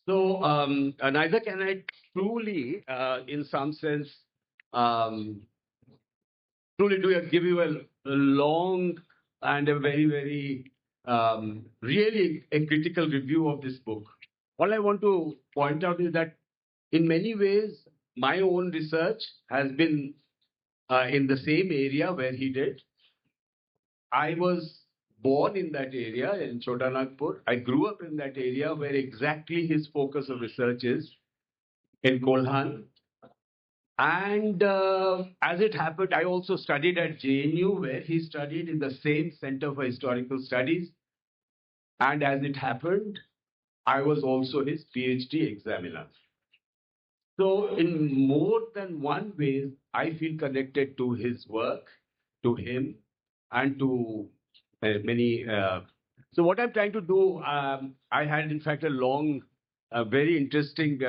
So neither can I truly, in some sense, um, truly give you a long and a very really a critical review of this book. All I want to point out is that in many ways, my own research has been in the same area where he did. I was born in that area in Chota Nagpur. I grew up in that area where exactly his focus of research is in Kolhan. And as it happened, I also studied at JNU, where he studied in the same Center for Historical Studies. And as it happened, I was also his PhD examiner. So, in more than one way, I feel connected to his work, to him, and to many. So, what I'm trying to do, I had in fact a long, very interesting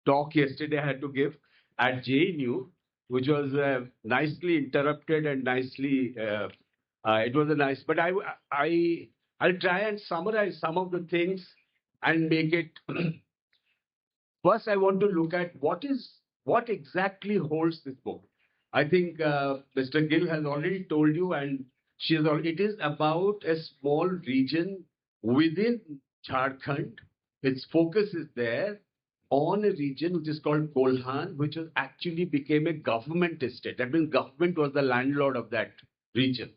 talk yesterday I had to give at JNU, which was nicely interrupted and nicely. It was a nice, but I'll try and summarize some of the things and make it. First, I want to look at what exactly holds this book. I think Mr. Gill has already told you, and it is about a small region within Jharkhand. Its focus is there on a region which is called Kolhan, which was actually became a government estate. That means government was the landlord of that region.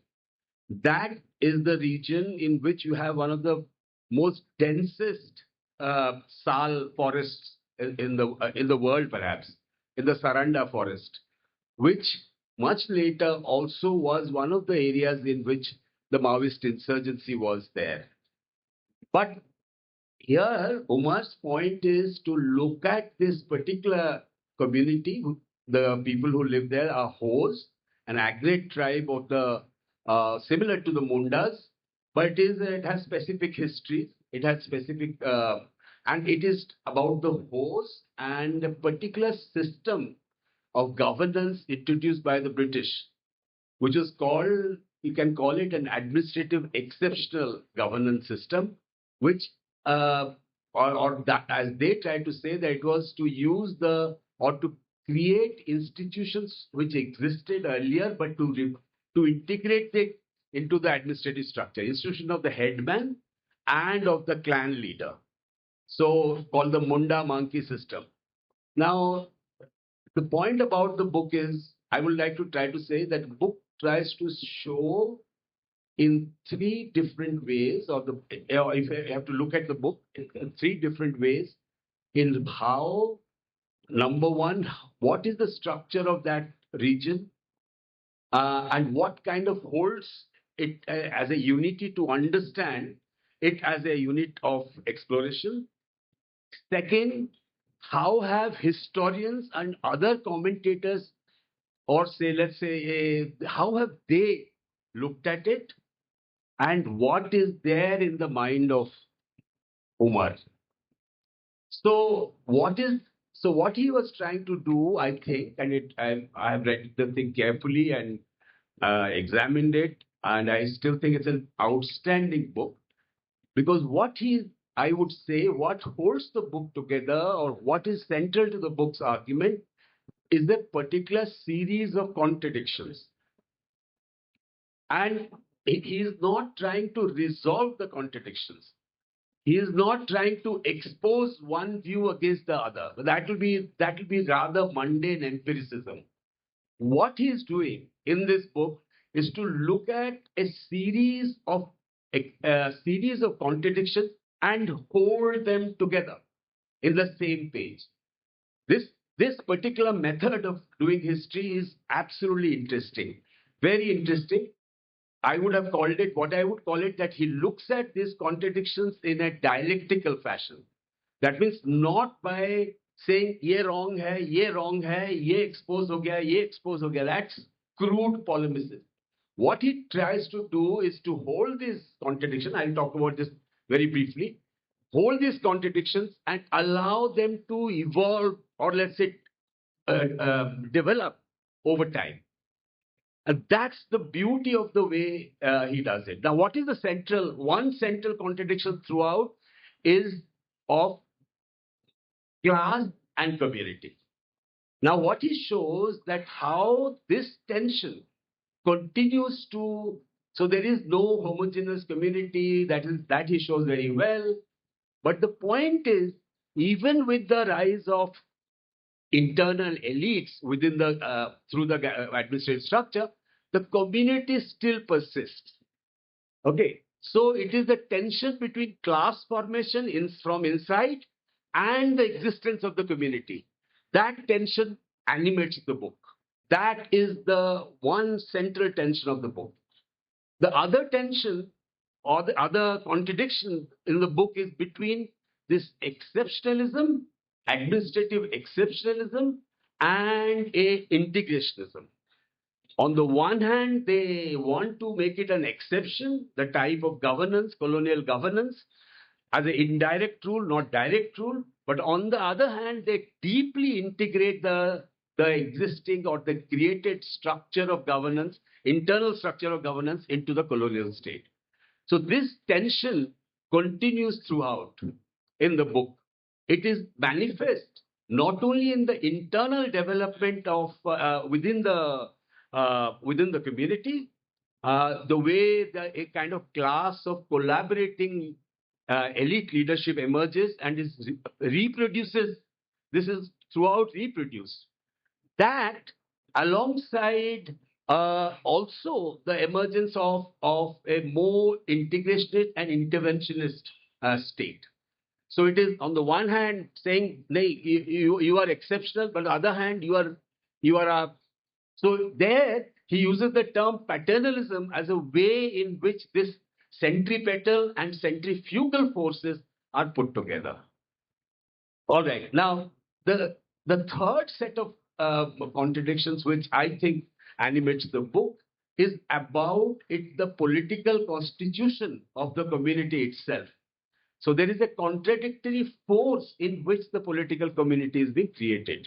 That is the region in which you have one of the most densest sal forests in the world, perhaps in the Saranda forest, which much later also was one of the areas in which the Maoist insurgency was there. But here, Umar's point is to look at this particular community. The people who live there are Hos, an agrate tribe of the similar to the Mundas, but it has specific histories. It has specific, and it is about the Hos and a particular system of governance introduced by the British, which is called, you can call it an administrative exceptional governance system, which, or that, as they try to say, that it was to use or to create institutions which existed earlier, but to integrate it into the administrative structure, institution of the headman and of the clan leader. So called the Munda monkey system. Now, the point about the book is, I would like to try to say that the book tries to show in three different ways, or if you have to look at the book in three different ways, in how, number one, what is the structure of that region, and what kind of holds it as a unity to understand it as a unit of exploration. Second, how have historians and other commentators, or say, let's say, how have they looked at it, and what is there in the mind of Umar? So what he was trying to do, I think, and I have read the thing carefully and examined it, and I still think it's an outstanding book, because I would say, what holds the book together, or what is central to the book's argument, is a particular series of contradictions. And he is not trying to resolve the contradictions. He is not trying to expose one view against the other. That will be rather mundane empiricism. What he is doing in this book is to look at a series of contradictions and hold them together in the same page. This particular method of doing history is absolutely interesting, very interesting. I would have called it, what I would call it, that he looks at these contradictions in a dialectical fashion. That means not by saying ye wrong hai, ye expose ho gaya, ye expose ho gaya. That's crude polemicism. What he tries to do is to hold this contradiction. I'll talk about this very briefly. Hold these contradictions and allow them to evolve, or let's say develop over time. And that's the beauty of the way he does it. Now, what is one central contradiction throughout is of class and community. Now, what he shows that how this tension continues to, so there is no homogeneous community, that he shows very well. But the point is, even with the rise of internal elites within the through the administrative structure, the community still persists. Okay, so it is the tension between class formation from inside and the existence of the community. That tension animates the book. That is the one central tension of the book. The other tension or the other contradiction in the book is between this exceptionalism, administrative exceptionalism, and a integrationism. On the one hand, they want to make it an exception, the type of governance, colonial governance, as an indirect rule, not direct rule. But on the other hand, they deeply integrate the existing or the created structure of governance, internal structure of governance into the colonial state. So this tension continues throughout in the book. It is manifest not only in the internal development of within the community, the way a kind of class of collaborating elite leadership emerges and reproduces. This is throughout reproduced. That alongside also the emergence of a more integrationist and interventionist state. So it is on the one hand saying, "Nay, you are exceptional," but on the other hand, you are a. So there he uses the term paternalism as a way in which this centripetal and centrifugal forces are put together. All right. Now, the third set of contradictions, which I think animates the book, is about the political constitution of the community itself. So there is a contradictory force in which the political community is being created.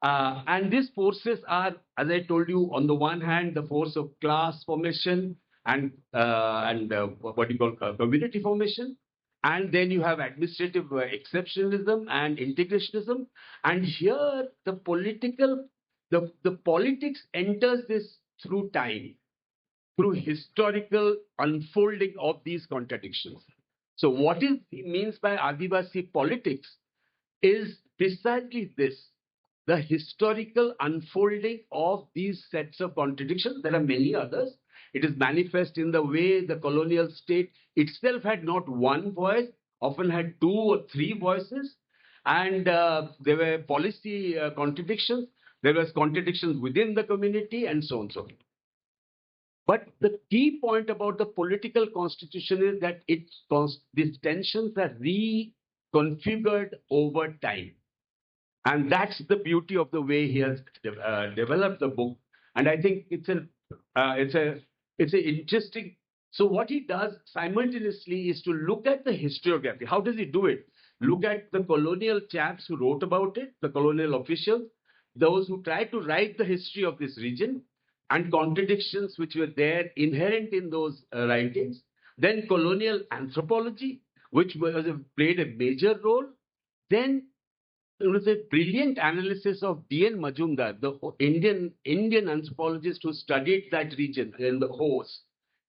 And these forces are, as I told you, on the one hand, the force of class formation and what you call community formation. And then you have administrative exceptionalism and integrationism. And here the politics enters this through time, through historical unfolding of these contradictions. So what he means by Adivasi politics is precisely this, the historical unfolding of these sets of contradictions. There are many others. It is manifest in the way the colonial state itself had not one voice, often had two or three voices, and there were policy contradictions. There was contradictions within the community, and so on and so forth. But the key point about the political constitution is that these tensions are reconfigured over time. And that's the beauty of the way he has developed the book. And I think it's an interesting. So what he does simultaneously is to look at the historiography. How does he do it? Look at the colonial chaps who wrote about it, the colonial officials, those who tried to write the history of this region, and contradictions which were there inherent in those writings. Then colonial anthropology, which played a major role. Then it was a brilliant analysis of D.N. Majumdar, the Indian anthropologist who studied that region in the host.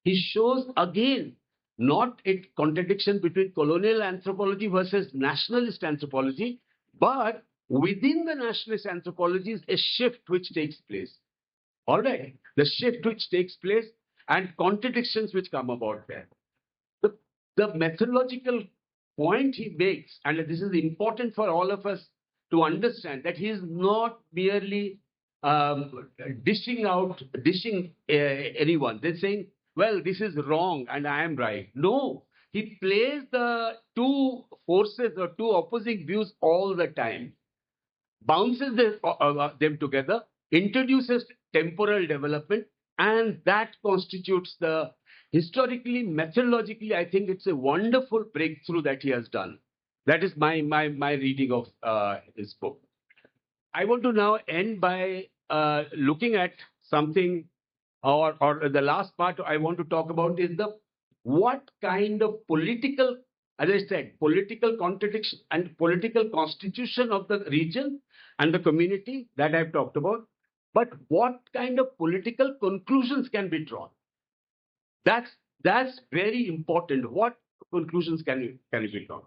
He shows again not a contradiction between colonial anthropology versus nationalist anthropology, but within the nationalist anthropology is a shift which takes place. All right, the shift which takes place and contradictions which come about there. The methodological point he makes, and this is important for all of us to understand, that he is not merely dishing anyone. They're saying, well, this is wrong and I am right. No, he plays the two forces or two opposing views all the time, bounces them together, introduces temporal development, and that constitutes the historically, methodologically, I think it's a wonderful breakthrough that he has done. That is my reading of his book. I want to now end by looking at something, or the last part I want to talk about is what kind of political as I said, political contradiction and political constitution of the region and the community that I've talked about. But what kind of political conclusions can be drawn? That's that's very important. What conclusions can you be drawn?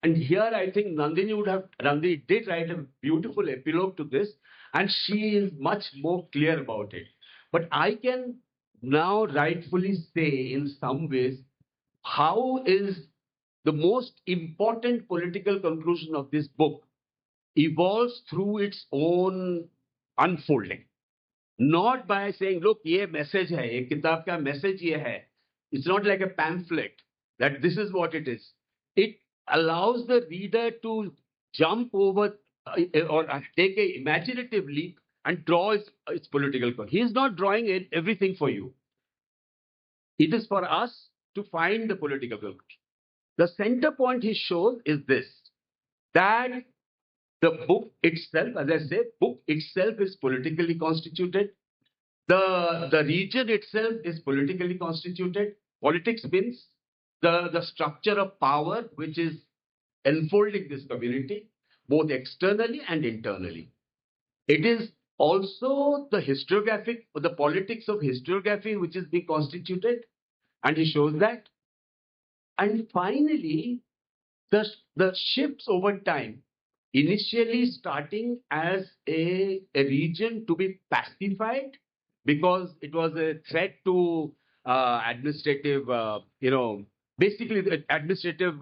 And here I think Nandini did write a beautiful epilogue to this, and she is much more clear about it. But I can now rightfully say in some ways how is the most important political conclusion of this book evolves through its own unfolding. Not by saying, look, ये message है, ये किताब का message ये है. It's not like a pamphlet that this is what it is. It allows the reader to jump over or take a imaginative leap and draw its political call. He is not drawing everything for you. It is for us to find the political conclusion. The center point he shows is this, that the book itself, as I said, book itself is politically constituted. The region itself is politically constituted. Politics means the structure of power which is enfolding this community, both externally and internally. It is also the politics of historiography which is being constituted, and he shows that. And finally, the shifts over time, initially starting as a region to be pacified because it was a threat to administrative, basically the administrative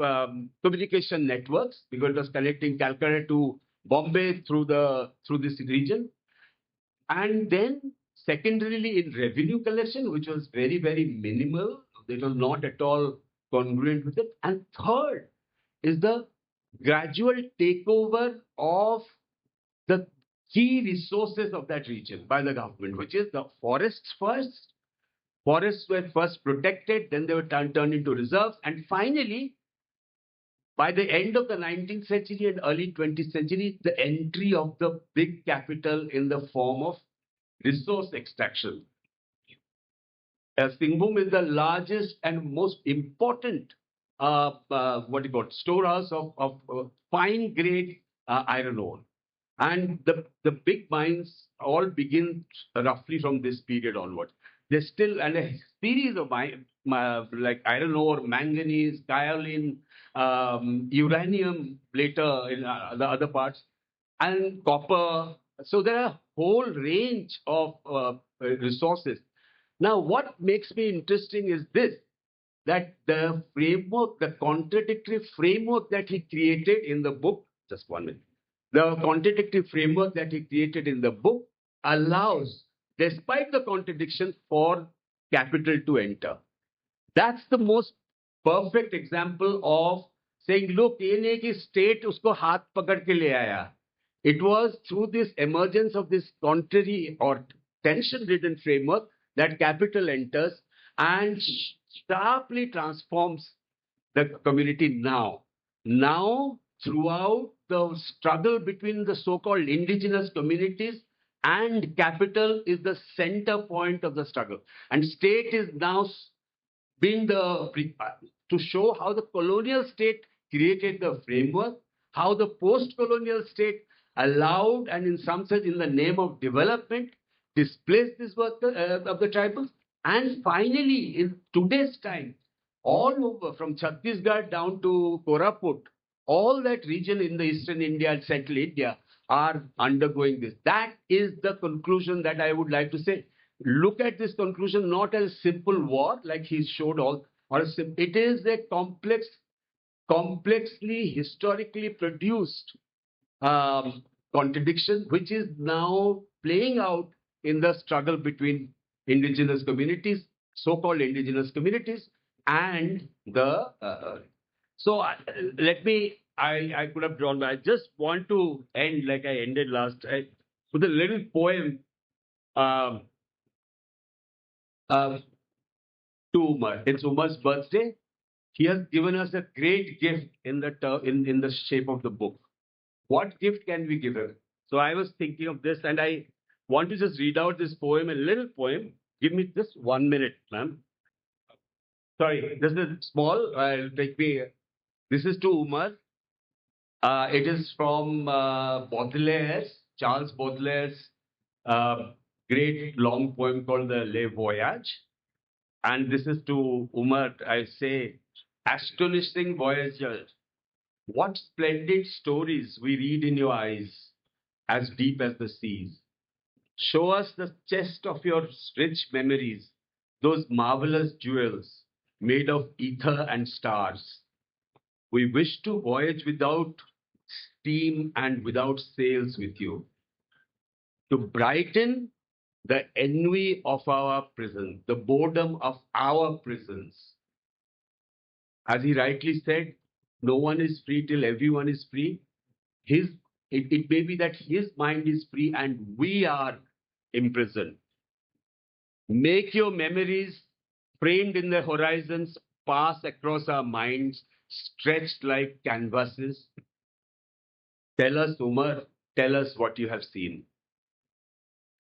communication networks, because it was connecting Calcutta to Bombay through this region. And then secondarily in revenue collection, which was very, very minimal. It was not at all congruent with it. And third is the gradual takeover of the key resources of that region by the government, which is the forests first. Forests were first protected, then they were turned into reserves, and finally, by the end of the 19th century and early 20th century, the entry of the big capital in the form of resource extraction. Singhbhum is the largest and most important storehouse of fine grade iron ore. And the big mines all begin roughly from this period onwards. There's still a series of like iron ore, manganese, kaolin, uranium later in the other parts, and copper. So there are a whole range of resources. Now, what makes me interesting is this, that the framework, the contradictory framework that he created in the book, just 1 minute, the contradictory framework that he created in the book allows, despite the contradiction, for capital to enter. That's the most perfect example of saying, look, ये नहीं कि state उसको हाथ पकड़ के ले आया. It was through this emergence of this contrary or tension-ridden framework that capital enters and sharply transforms the community now. Now, throughout the struggle between the so-called indigenous communities and capital is the center point of the struggle. And state is now being to show how the colonial state created the framework, how the post-colonial state allowed and in some sense in the name of development displaced this work of the tribals. And finally, in today's time, all over from Chhattisgarh down to Koraput, all that region in the eastern India and central India are undergoing this. That is the conclusion that I would like to say. Look at this conclusion not as a simple war, like he showed it is a complexly historically produced contradiction, which is now playing out in the struggle between indigenous communities, so-called indigenous communities, and the. I could have drawn, but I just want to end like I ended last with a little poem to Umar. It's Umar's birthday. He has given us a great gift in the shape of the book. What gift can we give him? So I was thinking of this, and I want to just read out this poem, a little poem. Give me just 1 minute, ma'am. Sorry, this is small. It'll take me This is to Umar. It is from Baudelaire's, Charles Baudelaire's uh, great long poem called the Les Voyages. And this is to Umar. I say, astonishing voyager, what splendid stories we read in your eyes, as deep as the seas. Show us the chest of your rich memories, those marvelous jewels made of ether and stars. We wish to voyage without steam and without sails with you, to brighten the ennui of our prison, the boredom of our prisons. As he rightly said, no one is free till everyone is free. His it may be that his mind is free and we are imprisoned. Make your memories framed in the horizons pass across our minds, stretched like canvases. Tell us, Umar, tell us what you have seen.